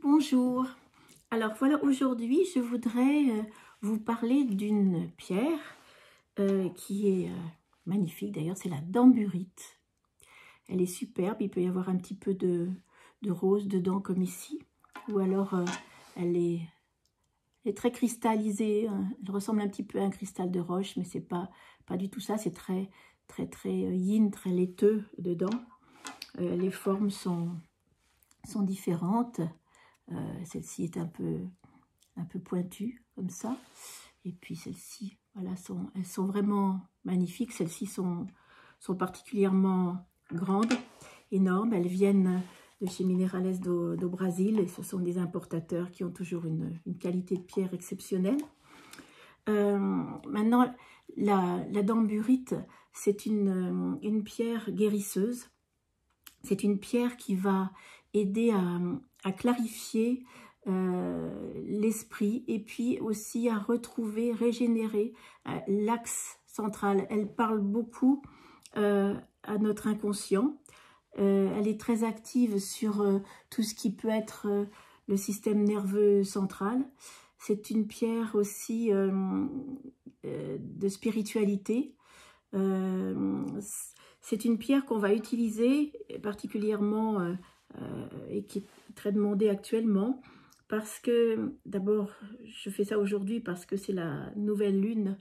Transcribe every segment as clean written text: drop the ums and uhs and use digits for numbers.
Bonjour, alors voilà, aujourd'hui je voudrais vous parler d'une pierre qui est magnifique, d'ailleurs c'est la damburite. Elle est superbe, il peut y avoir un petit peu de rose dedans comme ici, ou alors elle est très cristallisée, hein. Elle ressemble un petit peu à un cristal de roche, mais c'est pas du tout ça, c'est très yin, très laiteux dedans. Les formes sont différentes. Celle-ci est un peu pointue comme ça, et puis celles-ci, voilà, elles sont vraiment magnifiques. Celles-ci sont particulièrement grandes, énormes. Elles viennent de chez Minerales do Brasil, et ce sont des importateurs qui ont toujours une qualité de pierre exceptionnelle. Maintenant, la damburite, c'est une pierre guérisseuse. C'est une pierre qui va aider à clarifier l'esprit, et puis aussi à retrouver, régénérer l'axe central. Elle parle beaucoup à notre inconscient. Elle est très active sur tout ce qui peut être le système nerveux central. C'est une pierre aussi de spiritualité. C'est une pierre qu'on va utiliser particulièrement et qui est très demandée actuellement, parce que d'abord je fais ça aujourd'hui parce que c'est la nouvelle lune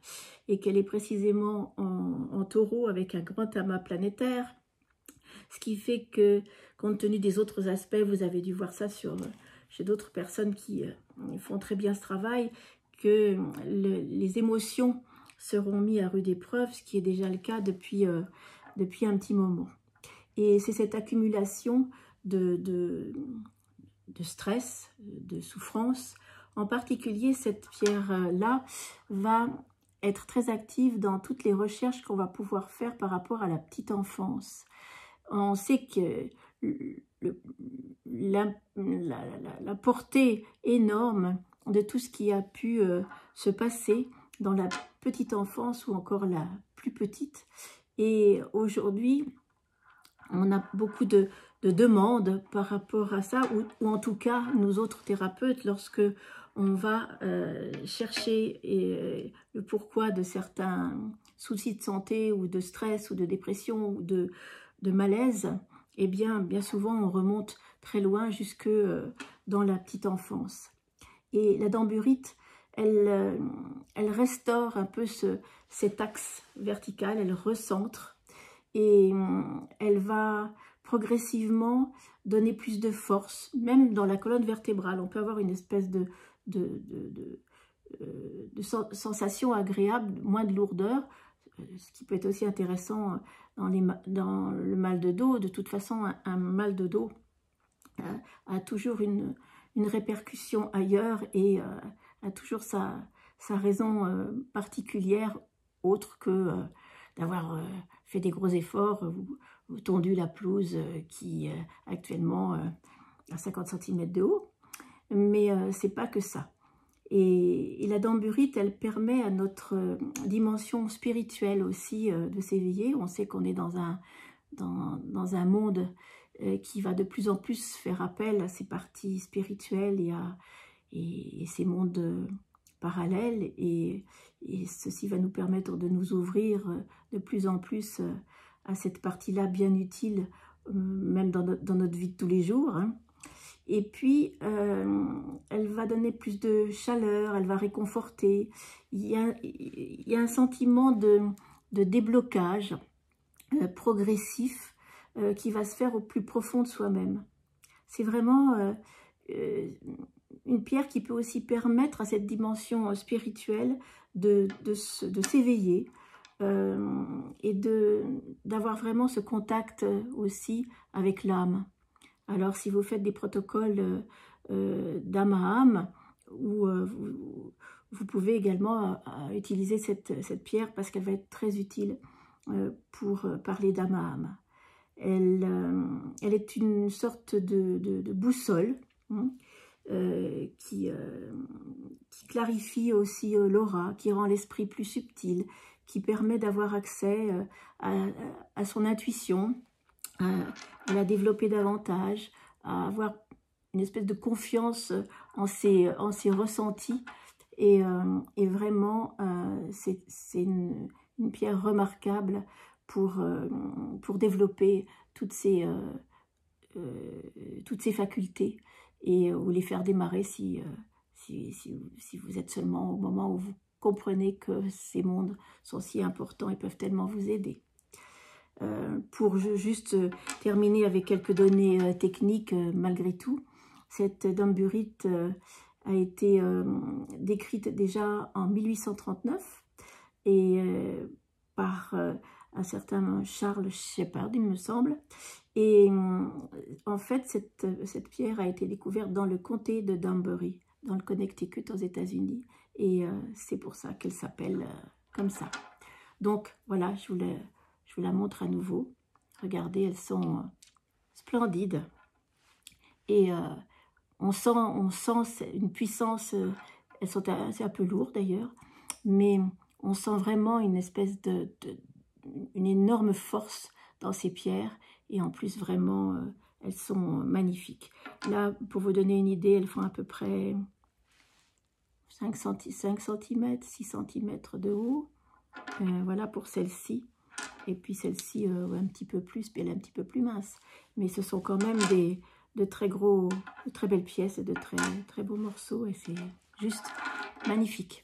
et qu'elle est précisément en taureau avec un grand amas planétaire, ce qui fait que, compte tenu des autres aspects, vous avez dû voir ça chez d'autres personnes qui font très bien ce travail, que les émotions seront mises à rude épreuve, ce qui est déjà le cas depuis un petit moment. Et c'est cette accumulation de stress, de souffrance. En particulier, cette pierre-là va être très active dans toutes les recherches qu'on va pouvoir faire par rapport à la petite enfance. On sait que la portée énorme de tout ce qui a pu se passer dans la petite enfance ou encore la plus petite. Et aujourd'hui, on a beaucoup de demandes par rapport à ça, ou en tout cas, nous autres thérapeutes, lorsque on va chercher le pourquoi de certains soucis de santé, ou de stress, ou de dépression, ou de malaise, eh bien souvent on remonte très loin, jusque dans la petite enfance. Et la damburite, elle restaure un peu cet axe vertical, elle recentre, et elle va progressivement donner plus de force, même dans la colonne vertébrale. On peut avoir une espèce de sensation agréable, moins de lourdeur, ce qui peut être aussi intéressant dans le mal de dos. De toute façon, un mal de dos a toujours une répercussion ailleurs, et a toujours sa raison particulière, autre que d'avoir fait des gros efforts ou tondu la pelouse qui actuellement a 50 cm de haut. Mais c'est pas que ça. Et la damburite, elle permet à notre dimension spirituelle aussi de s'éveiller. On sait qu'on est dans un monde qui va de plus en plus faire appel à ces parties spirituelles et ces mondes parallèles. Et ceci va nous permettre de nous ouvrir de plus en plus à cette partie-là bien utile, même dans notre vie de tous les jours, hein. Et puis, elle va donner plus de chaleur, elle va réconforter. Il y a un sentiment de déblocage progressif qui va se faire au plus profond de soi-même. C'est vraiment une pierre qui peut aussi permettre à cette dimension spirituelle de s'éveiller et d'avoir vraiment ce contact aussi avec l'âme. Alors, si vous faites des protocoles d'âme à âme, vous pouvez également utiliser cette pierre, parce qu'elle va être très utile pour parler d'âme à âme. Elle est une sorte de boussole, hein, qui clarifie aussi l'aura, qui rend l'esprit plus subtil, qui permet d'avoir accès à son intuition, à la développer davantage, à avoir une espèce de confiance en ses ressentis. Et vraiment, c'est une pierre remarquable pour développer toutes ces facultés et ou les faire démarrer si vous êtes seulement au moment où vous comprenez que ces mondes sont si importants et peuvent tellement vous aider. Pour juste terminer avec quelques données techniques, malgré tout, cette damburite a été décrite déjà en 1839 et par un certain Charles Shepard, il me semble. Et en fait, cette pierre a été découverte dans le comté de Danbury, dans le Connecticut aux États-Unis. Et c'est pour ça qu'elle s'appelle comme ça. Donc voilà, je vous la montre à nouveau. Regardez, elles sont splendides. Et on sent une puissance, c'est un peu lourd d'ailleurs, mais on sent vraiment une espèce une énorme force dans ces pierres. Et en plus, vraiment, elles sont magnifiques. Là, pour vous donner une idée, elles font à peu près 5 cm, 6 cm de haut. Voilà pour celle-ci. Et puis celle-ci, un petit peu plus, puis elle est un petit peu plus mince. Mais ce sont quand même de très belles pièces et de très beaux morceaux. Et c'est juste magnifique.